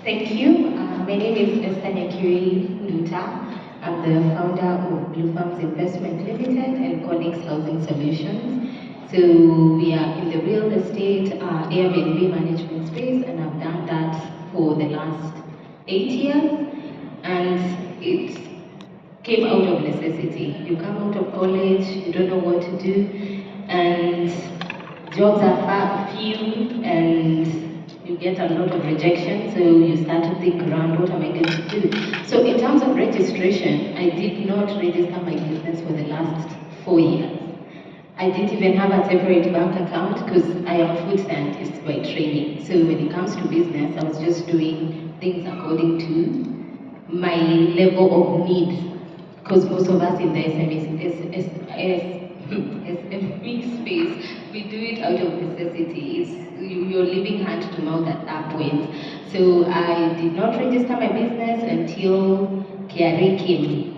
Thank you. My name is Esther Nyakiri Nduta. I'm the founder of Blue Farms Investment Limited and Connix Housing Solutions. So we are in the real estate Airbnb management space, and I've done that for the last 8 years. And it came out of necessity. You come out of college, you don't know what to do, and jobs are few, and you get a lot of rejection, so you start to think around, what am I going to do? So in terms of registration, I did not register my business for the last 4 years. I didn't even have a separate bank account because I am a food scientist by training. So when it comes to business, I was just doing things according to my level of need. Because most of us in the SME space, we do it out of necessity. You're living hand to mouth at that point. So I did not register my business until KRA came.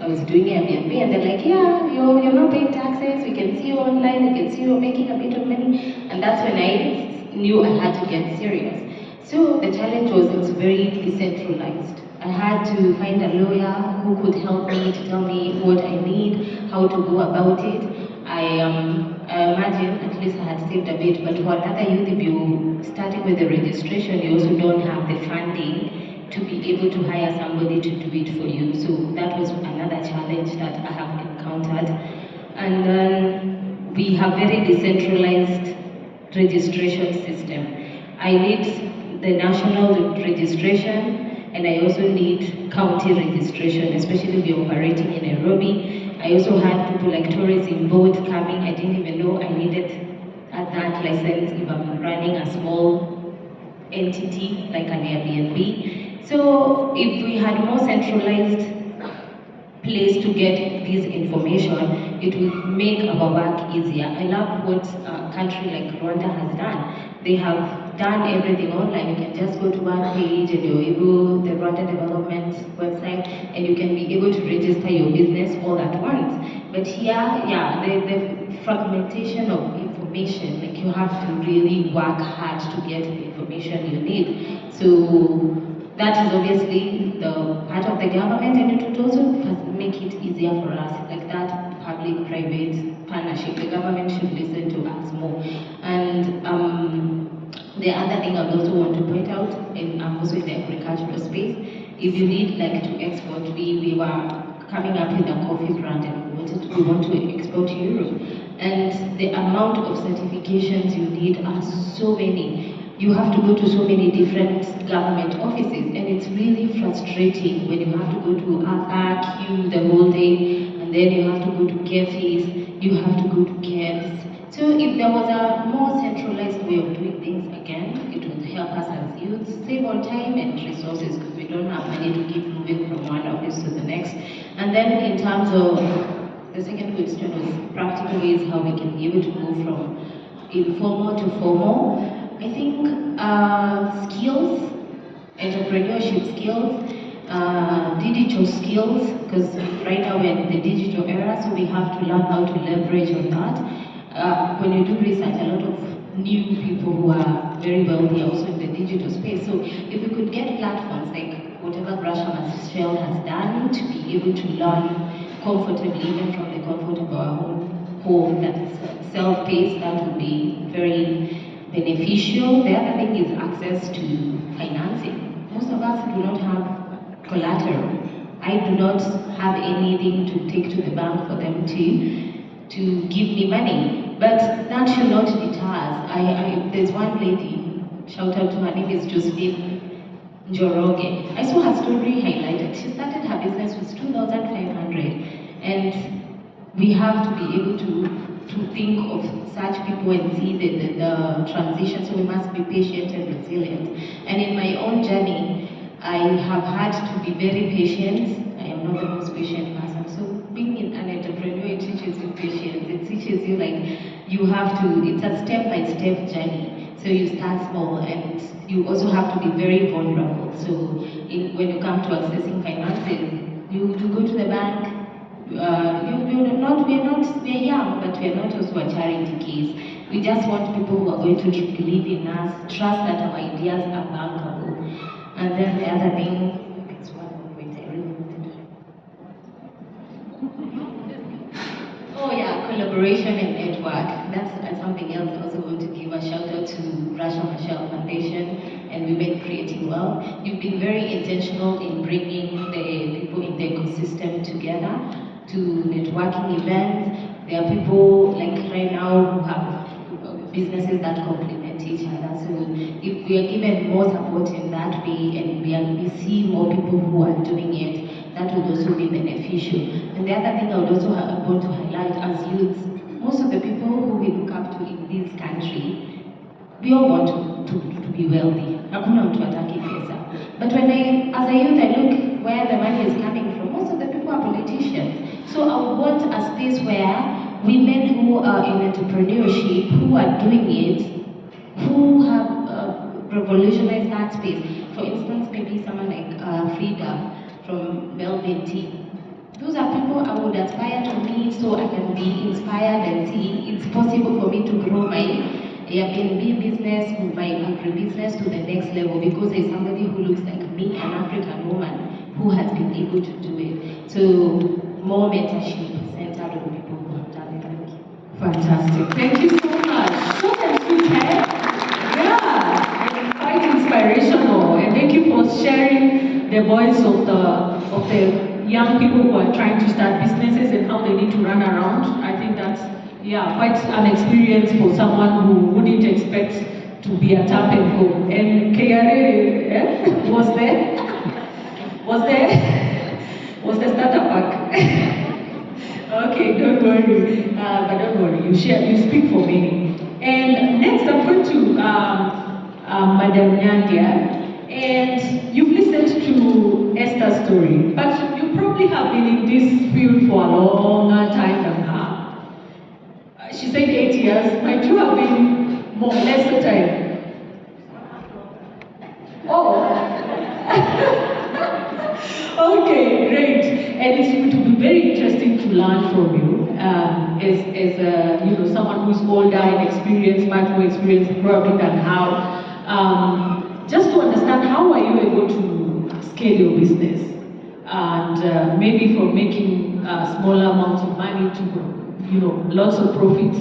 I was doing Airbnb and they're like, yeah, you're not paying taxes, we can see you online, we can see you're making a bit of money. And that's when I knew I had to get serious. So the challenge was it was very decentralized. I had to find a lawyer who could help me to tell me what I need, how to go about it. I imagine at least I had saved a bit, but for another youth, if you starting with the registration, you also don't have the funding to be able to hire somebody to do it for you. So that was another challenge that I have encountered. And then we have very decentralized registration system. I need the national registration, and I also need county registration, especially if you're operating in Nairobi. I also had people like tourism board coming. I didn't even know I needed that license if I'm running a small entity like an Airbnb. So if we had more centralized place to get this information, it would make our work easier. I love what a country like Rwanda has done. They have done everything online. You can just go to one page and you're able, the Rwanda Development website, and you can be able to register your business all at once. But here, yeah, the fragmentation of information, like you have to really work hard to get the information you need. So that is obviously the part of the government, and it would also make it easier for us, like that public-private partnership. The government should listen to us more. And the other thing I also want to point out, and I'm also in the agricultural space, if you need like to export, we were coming up with a coffee brand and we want to export to Europe. And the amount of certifications you need are so many. You have to go to so many different government offices, and it's really frustrating when you have to go to APA, queue the whole day, and then you have to go to cafes, you have to go to camps. So if there was a more centralized way of doing things again, it would help us as youth save on time and resources because we don't have money to keep moving from one office to the next. And then in terms of the second question was practical ways how we can be able to move from informal to formal. I think skills, entrepreneurship skills, digital skills, because right now we're in the digital era, so we have to learn how to leverage on that. When you do research, a lot of new people who are very wealthy are also in the digital space. So if we could get platforms like whatever Gresham and Shell has done to be able to learn comfortably, even from the comfort of our own home, that is self-paced, that would be very beneficial. The other thing is access to financing. Most of us do not have collateral. I do not have anything to take to the bank for them to give me money. But that should not deter us. There's one lady, shout out to her name is Josephine Njoroge. I saw her story highlighted. She started her business with 2,500, and we have to be able to think of such people and see the transition, so we must be patient and resilient. And in my own journey, I have had to be very patient. I am not the most patient person. So being an entrepreneur, it teaches you patience. It teaches you like you have to, it's a step-by-step journey. So you start small and you also have to be very vulnerable. So when you come to accessing finances, you go to the bank, we're young, but we're not also a charity case. We just want people who are going to believe in us, trust that our ideas are bankable. And then the other thing, it's one more point I really wanted to. Oh yeah, collaboration and network. That's something else I also want to give a shout out to Rasha Michelle Foundation and Women Creating Well. You've been very intentional in bringing the people in the ecosystem together to networking events. There are people like right now who have businesses that complement each other. So if we are given more support in that way and we see more people who are doing it, that would also be beneficial. And the other thing I would also want to highlight as youths, most of the people who we look up to in this country, we all want to be wealthy. Hakuna mtu hataki pesa. But when as a youth, I look where the money is coming from, most of the people are politicians. So I would want a space where women who are in entrepreneurship, who are doing it, who have revolutionized that space. For instance, maybe someone like Frida from Melvin Tea. Those are people I would aspire to meet so I can be inspired and see it's possible for me to grow my Airbnb business, my agribusiness to the next level because there's somebody who looks like me, an African woman, who has been able to do it. So more mentorship centered on people who have done it. Thank you. Fantastic. Thank you so much. Short and sweet, eh? Yeah, and quite inspirational. And thank you for sharing the voice of the young people who are trying to start businesses and how they need to run around. I think that's quite an experience for someone who wouldn't expect to be a tap and go. And KRA was there. Was the startup pack. Okay, don't worry. But don't worry, you speak for many. And next I'm going to Madam Nyandia. And you've listened to Esther's story, but you probably have been in this field for a longer time than her. She said 8 years, might you have been more lesser time? Oh. Okay, great. And it's going to be very interesting to learn from you as someone who's older and experienced, much more experienced probably than how. Just to understand how are you able to scale your business and maybe from making smaller amounts of money to lots of profits.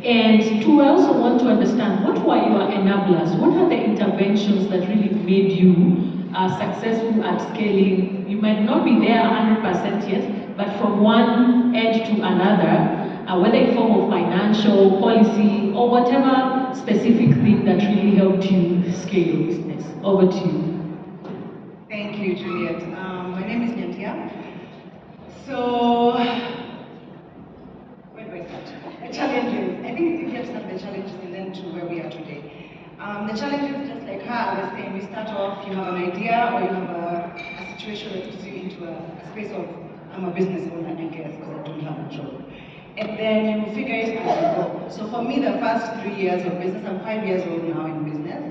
And two, I also want to understand what were your enablers? What are the interventions that really made you successful at scaling? You might not be there 100% yet, but from one end to another, whether in form of financial, policy, or whatever specific thing that really helped you scale your business. Over to you. Thank you, Juliet. My name is Nyantia. So, where do I start? The challenges. I think it's easier to start the challenges and then to where we are today. The challenges, just like her, I was saying, we start off, you have an idea or you have a situation that puts you into a space of, I'm a business owner, I guess, because I don't have a job. And then you figure it as you go. So for me, the first 3 years of business, I'm 5 years old now in business.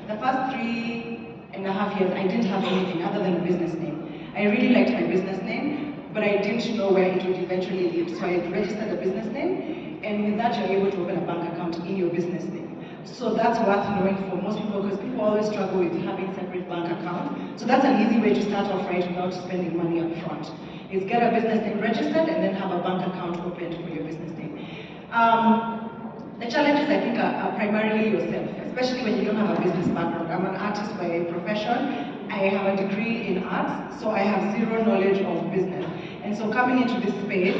The first 3.5 years, I didn't have anything other than a business name. I really liked my business name, but I didn't know where it would eventually lead. So I registered a business name, and with that, you're able to open a bank account in your business name. So that's worth knowing for most people, because people always struggle with having separate bank accounts. So that's an easy way to start off right without spending money up front. Is get a business name registered and then have a bank account opened for your business name. The challenges, I think, are primarily yourself, especially when you don't have a business background. I'm an artist by profession. I have a degree in arts, so I have zero knowledge of business. And so coming into this space,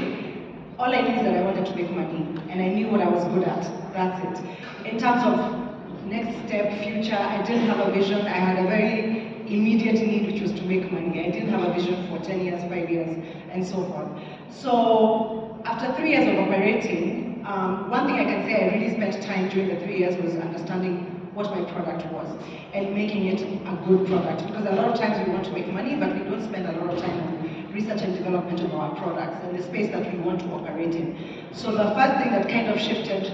all I knew is that I wanted to make money, and I knew what I was good at. That's it. In terms of next step, future, I didn't have a vision. I had a very immediate need, which was to make money. I didn't have a vision for 10 years, 5 years, and so forth. So after 3 years of operating, one thing I can say I really spent time during the 3 years was understanding what my product was and making it a good product. Because a lot of times we want to make money, but we don't spend a lot of time on research and development of our products and the space that we want to operate in. So the first thing that kind of shifted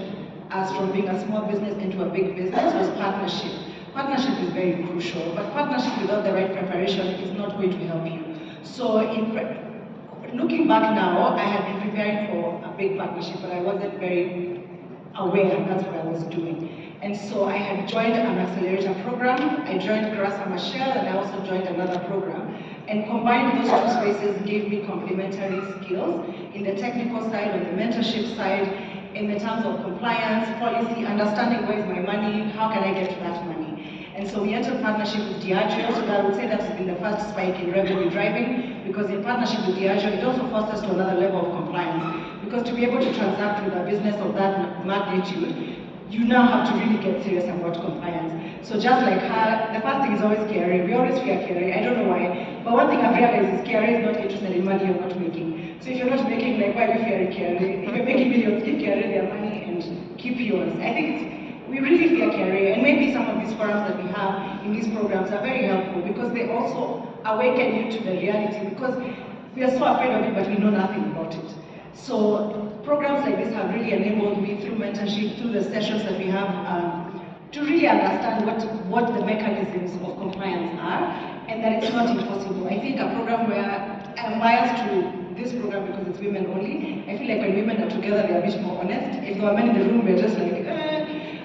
us from being a small business into a big business was partnership. Partnership is very crucial, but partnership without the right preparation is not going to help you. So looking back now, I had been preparing for a big partnership, but I wasn't very aware that's what I was doing. And so I had joined an accelerator program. I joined Grasa Michelle, and I also joined another program. And combined those two spaces gave me complementary skills in the technical side, on the mentorship side, in the terms of compliance, policy, understanding where is my money, how can I get to that money. And so we entered partnership with Diageo, so I would say that's been the first spike in revenue driving, because in partnership with Diageo, it also forced us to another level of compliance. Because to be able to transact with a business of that magnitude, you now have to really get serious about compliance. So just like her, the first thing is always KRA. We always fear KRA, I don't know why. But one thing I've realized is KRA is not interested in money you're not making. So if you're not making, like, why are you fearing KRA? If you're making millions, give KRA their money and keep yours. I think we really fear KRA, and maybe some of these forums that we have in these programs are very helpful because they also awaken you to the reality, because we are so afraid of it, but we know nothing about it. So programs like this have really enabled me through mentorship, through the sessions that we have, to really understand what the mechanisms of compliance are, and that it's not impossible. I think a program where I'm biased to this program because it's women only. I feel like when women are together, they're a bit more honest. If there are men in the room, we're just like,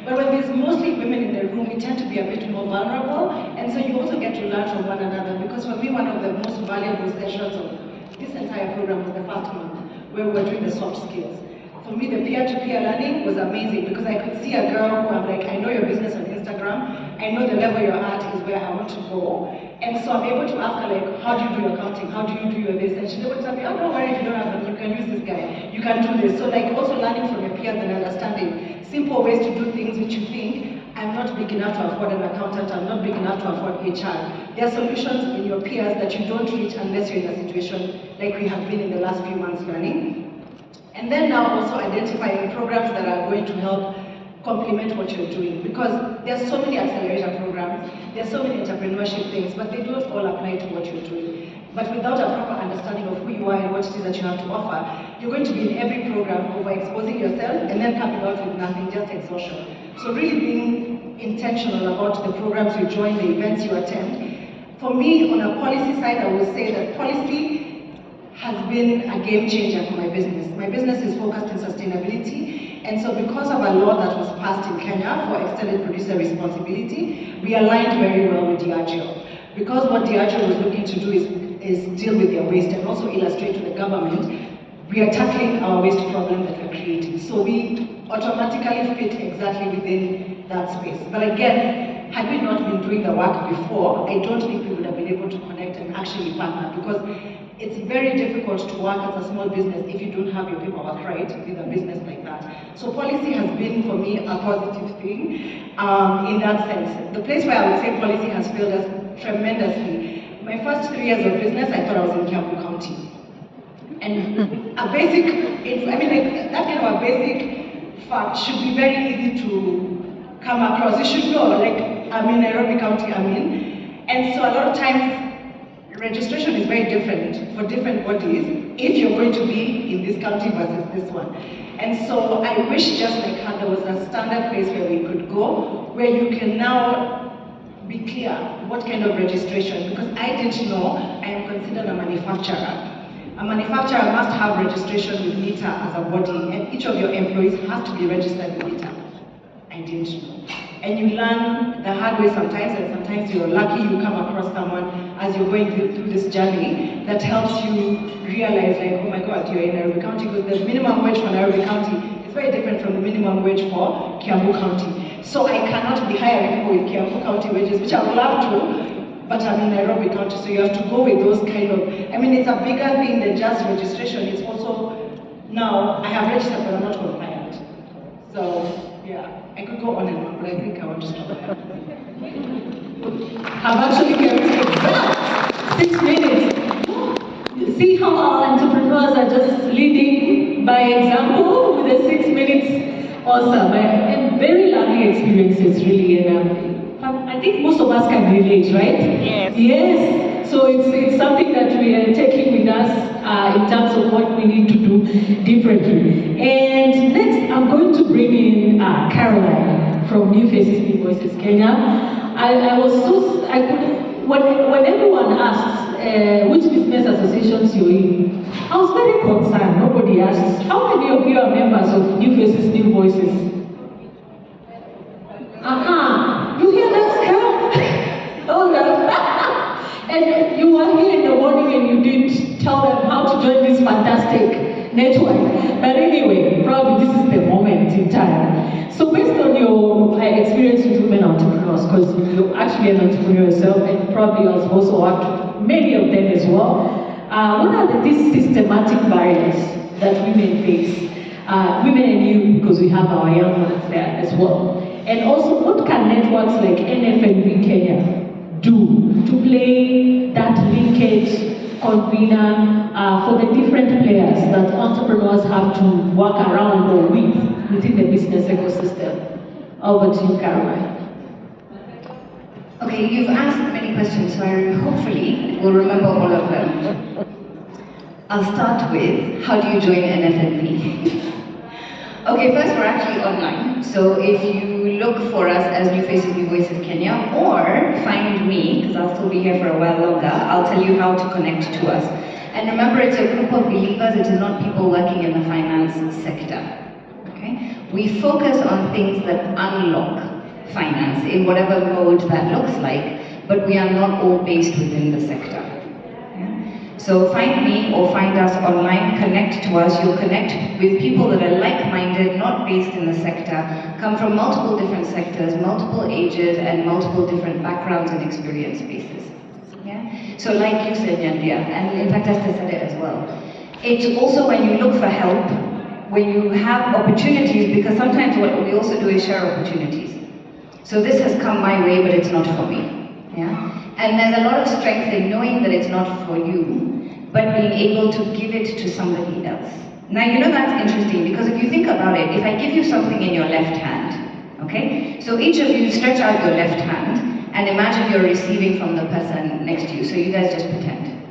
But when there's mostly women in the room, we tend to be a bit more vulnerable, and so you also get to learn from one another. Because for me, one of the most valuable sessions of this entire program was the first month, where we were doing the soft skills. For me, the peer-to-peer learning was amazing because I could see a girl who I'm like, I know your business on Instagram, I know the level you're at is where I want to go. And so I'm able to ask her, like, how do you do your accounting? How do you do your this? And she's able to tell me, oh, don't worry if you don't have money, you can use this guy, you can do this. So like also learning from your peers and understanding simple ways to do things which you think, I'm not big enough to afford an accountant, I'm not big enough to afford HR. There are solutions in your peers that you don't reach unless you're in a situation like we have been in the last few months learning. And then now also identifying programs that are going to help complement what you're doing, because there are so many accelerator programs, there are so many entrepreneurship things, but they don't all apply to what you're doing. But without a proper understanding of who you are and what it is that you have to offer, you're going to be in every program overexposing yourself and then coming out with nothing, just exhaustion. So really being intentional about the programs you join, the events you attend. For me, on a policy side, I would say that policy has been a game changer for my business. My business is focused on sustainability, and so because of a law that was passed in Kenya for extended producer responsibility, we aligned very well with Diageo. Because what Diageo was looking to do is deal with their waste and also illustrate to the government, we are tackling our waste problem that we're creating. So we automatically fit exactly within that space. But again, had we not been doing the work before, I don't think we would have been able to connect and actually partner, because it's very difficult to work as a small business if you don't have your paperwork right with a business like that. So policy has been, for me, a positive thing in that sense. The place where I would say policy has failed us tremendously. My first 3 years of business, I thought I was in Kiambu County. And a basic, that kind of a basic fact should be very easy to come across. You should know, like, I'm in Nairobi County, and so a lot of times, registration is very different for different bodies if you're going to be in this county versus this one. And so I wish, just like her, there was a standard place where we could go, where you can now be clear what kind of registration, because I didn't know I am considered a manufacturer. A manufacturer must have registration with NITA as a body, and each of your employees has to be registered with NITA. I didn't know. And you learn the hard way sometimes, and sometimes you're lucky you come across someone as you're going through this journey that helps you realize, like, oh my God, you're in Nairobi County, because the minimum wage for Nairobi County is very different from the minimum wage for Kiambu County. So I cannot be hiring people with Kiambu County wages, which I would love to, but I'm in Nairobi County, so you have to go with those kind of, it's a bigger thing than just registration. It's also, now I have registered, but I'm not compliant. So, yeah. I could go on and on, but I think I want to stop there. I've actually kept exact 6 minutes. See how our entrepreneurs are just leading by example with the 6 minutes. Awesome. And very lovely experiences, really. And I think most of us can relate, right? Yes. Yes. So it's something that we are taking with us in terms of what we need to do differently. And next, I'm going to bring in Caroline from New Faces, New Voices Kenya. When everyone asks which business associations you're in, I was very concerned. Nobody asks, how many of you are members of New Faces, New Voices? then you were here in the morning and you didn't tell them how to join this fantastic network. But anyway, probably this is the moment in time. So based on your experience with women entrepreneurs, because you're actually an entrepreneur yourself and you probably have also worked with many of them as well, what are these systematic barriers that women face? Women and you, because we have our young ones there as well. And also, what can networks like NFNV Kenya do to play that linkage convener for the different players that entrepreneurs have to work around or with within the business ecosystem? Over to you, Caroline. Okay, you've asked many questions, so I hopefully will remember all of them. I'll start with, how do you join NFNV? Okay, first we're actually online. So if you look for us as New Faces, New Voices Kenya, or find me, because I'll still be here for a while longer, I'll tell you how to connect to us. And remember, it's a group of believers, it is not people working in the finance sector. Okay? We focus on things that unlock finance in whatever mode that looks like, but we are not all based within the sector. So find me or find us online, connect to us. You'll connect with people that are like-minded, not based in the sector, come from multiple different sectors, multiple ages, and multiple different backgrounds and experience bases. Yeah? So like you said, Nyandia, and in fact Esther said it as well, it's also when you look for help, when you have opportunities, because sometimes what we also do is share opportunities. So this has come my way, but it's not for me. Yeah? And there's a lot of strength in knowing that it's not for you, but being able to give it to somebody else. Now, you know that's interesting, because if you think about it, if I give you something in your left hand, okay? So each of you stretch out your left hand, and imagine you're receiving from the person next to you. So you guys just pretend.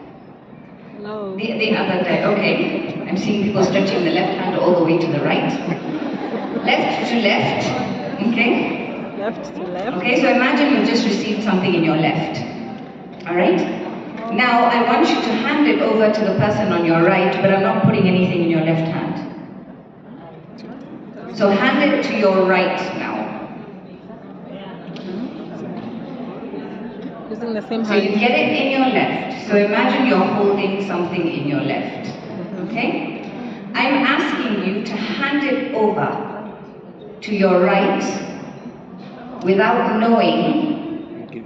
No. The other day, okay. I'm seeing people stretching the left hand all the way to the right. Left to left, okay? Left to left. Okay, so imagine you just received something in your left. Alright? Now I want you to hand it over to the person on your right, but I'm not putting anything in your left hand. So hand it to your right now. Using the same So you hand. get it in your left. So imagine you're holding something in your left. Okay? I'm asking you to hand it over to your right without knowing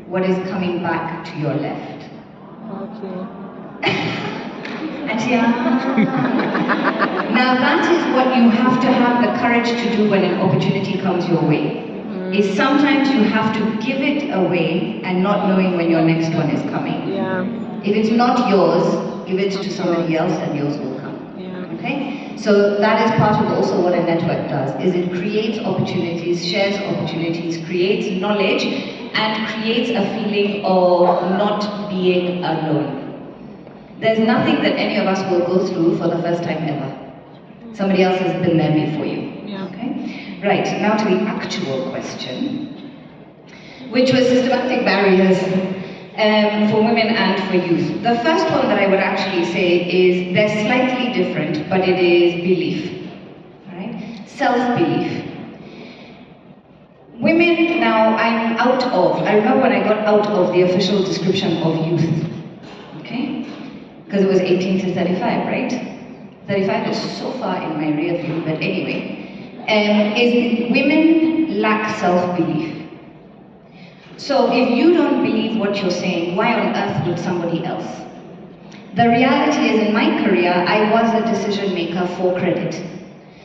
what is coming back to your left. Okay. Now that is what you have to have the courage to do when an opportunity comes your way. Is sometimes you have to give it away and not knowing when your next one is coming. Yeah. If it's not yours, give it to somebody else and yours will come. Yeah. Okay? So that is part of also what a network does, is it creates opportunities, shares opportunities, creates knowledge, and creates a feeling of not being alone. There's nothing that any of us will go through for the first time ever. Somebody else has been there before you. Yeah. Okay? Right, now to the actual question, which was systematic barriers for women and for youth. The first one that I would actually say is they're slightly different, but it is belief. Right? Self-belief. Women, now I'm out of, I remember when I got out of the official description of youth, okay? Because it was 18 to 35, right? 35 is so far in my rear view, but anyway. Is women lack self-belief. So if you don't believe what you're saying, why on earth would somebody else? The reality is in my career, I was a decision maker for credit.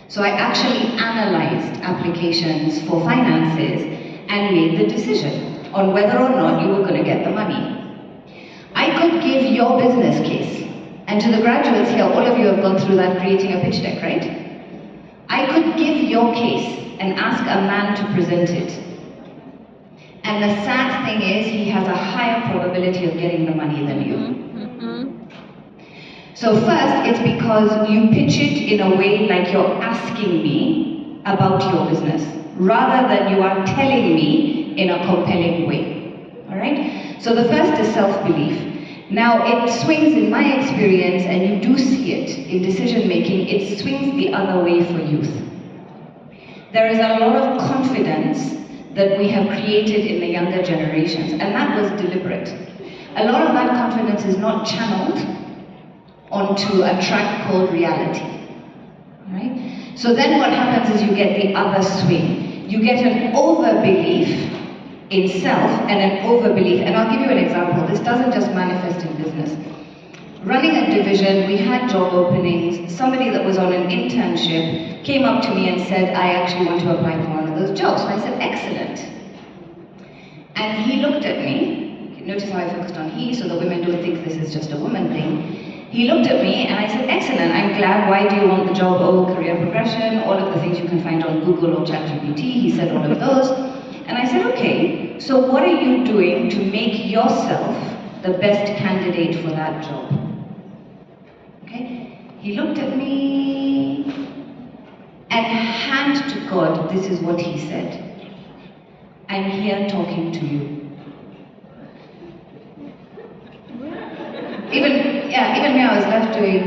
So I actually analyzed applications for finances and made the decision on whether or not you were going to get the money. I could give your business case, and to the graduates here, all of you have gone through that creating a pitch deck, right? I could give your case and ask a man to present it. And the sad thing is, he has a higher probability of getting the money than you. So first, it's because you pitch it in a way like you're asking me about your business, rather than you are telling me in a compelling way. All right? So the first is self-belief. Now, it swings in my experience, and you do see it in decision making, it swings the other way for youth. There is a lot of confidence that we have created in the younger generations, and that was deliberate. a lot of that confidence is not channeled onto a track called reality. Right? So then what happens is you get the other swing. You get an overbelief in self and an overbelief. And I'll give you an example. This doesn't just manifest in business. Running a division, we had job openings. Somebody that was on an internship came up to me and said, I actually want to apply for one of those jobs. So I said, excellent. And he looked at me. Notice how I focused on he, so the women don't think this is just a woman thing. He looked at me and I said, excellent, I'm glad. Why do you want the job? Oh, career progression, all of the things you can find on Google or ChatGPT. He said all of those. And I said, okay, so what are you doing to make yourself the best candidate for that job? Okay? He looked at me and hand to God, this is what he said. I'm here talking to you. Even me, I was left doing,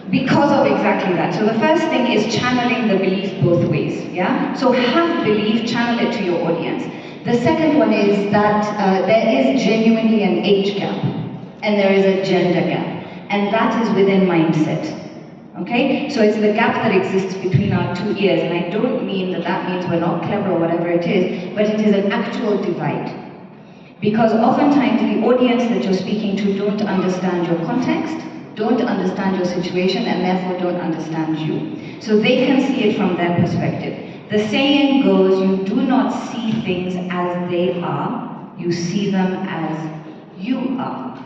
because of exactly that. So the first thing is channeling the belief both ways, yeah? So have belief, channel it to your audience. The second one is that there is genuinely an age gap, and there is a gender gap, and that is within mindset. Okay? So it's the gap that exists between our 2 ears, and I don't mean that means we're not clever or whatever it is, but it is an actual divide. Because oftentimes the audience that you're speaking to don't understand your context, don't understand your situation, and therefore don't understand you. So they can see it from their perspective. The saying goes, you do not see things as they are, you see them as you are.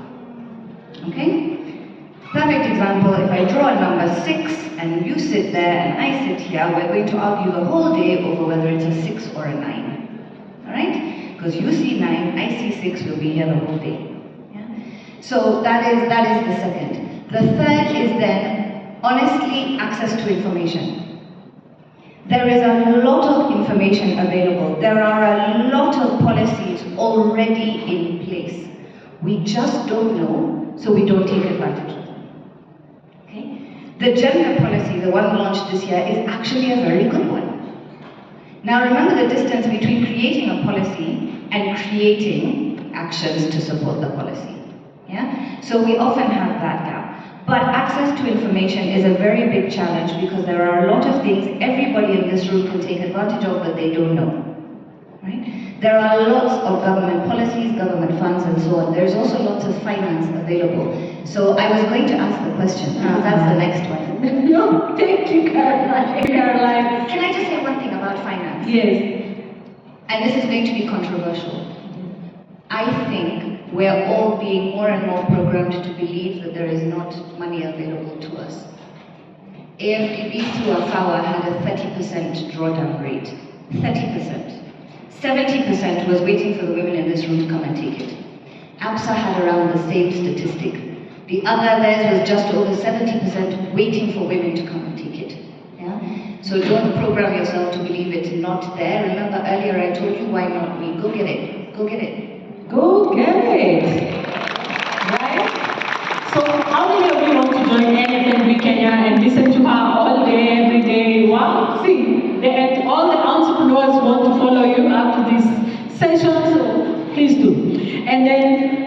Okay? Perfect example, if I draw a number 6 and you sit there and I sit here, we're going to argue the whole day over whether it's a 6 or a 9. Alright? Because you see 9, I see 6, we'll be here the whole day. Yeah? So that is the second. The third is then, honestly, access to information. There is a lot of information available. There are a lot of policies already in place. We just don't know, so we don't take advantage of them. Okay? The gender policy, the one launched this year, is actually a very good one. Now remember the distance between creating a policy and creating actions to support the policy. Yeah? So we often have that gap. But access to information is a very big challenge because there are a lot of things everybody in this room can take advantage of that they don't know. Right? There are lots of government policies, government funds, and so on. There's also lots of finance available. So I was going to ask the question, that's the next one. No, thank you, Caroline. Caroline. Can I just say one thing about finance? Yes. And this is going to be controversial. I think we're all being more and more programmed to believe that there is not money available to us. AFDB through AFAWA had a 30% drawdown rate. 30%. 70% was waiting for the women in this room to come and take it. APSA had around the same statistic. The other theirs was just over 70% waiting for women to come and take it. Yeah? So don't program yourself to believe it's not there. Remember earlier I told you, why not me? Go get it. Go get it. Go get it. Right? So how many of you want to join NFNB Kenya and listen to her all day, every day? Wow, see, all the entrepreneurs want to follow you after this session, so please do. And then